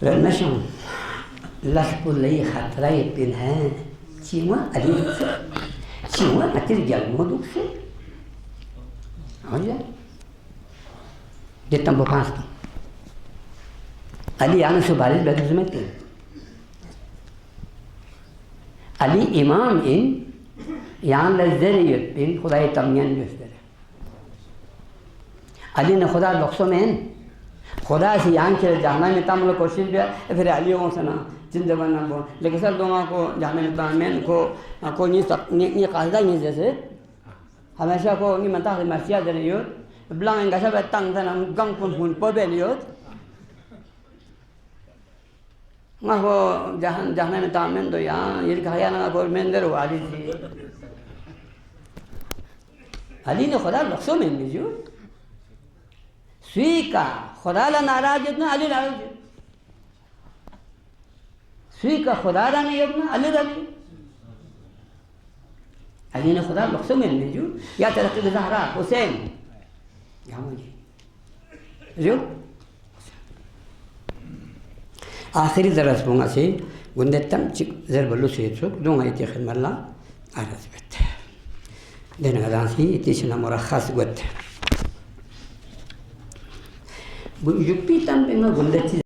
نشم لحب لي خطري بينها تيما أليس تيما أترجع الموضوع شو أولا جتنا بقاسم علي أنا سباريس بدرسمتين علي إمام إن يعني للزريب إن خداي تمنين جسده علي نخدا لقسمين خدا से यहाँ के जाना में तम लोग कोशिश भी फिर आलियों से ना जिंदे बनना बो लेकिन सर दोनों को जाने में तामें को नहीं काज़ा नहीं जैसे हमेशा को नहीं मनता है मर्सिया दे रही हो ब्लांग इंगा सब तंग था ना गंग पुन पबे लियो ना को जाने में तामें तो यहाँ ये कहा ना को मेंदर वाली थी अली ने खुदा लक्ष्यों में मिली स्वीका खुदा ला नाराज है ना अली नाराज है स्वीका खुदा ला नहीं है ना अली राजी अली ने खुदा लक्ष्य में नहीं जो या तरक्की के ज़हरा हुसैन यहाँ मुझे जो आखिरी दरस बोंगा से गुंडे तम चिक ज़रबलु से चुक दोंगा इतने खिलमल्ला आराज़ बैठे देने का दांसी इतने चना मोरा खास गुट युक्ति तम पे ना गुंडे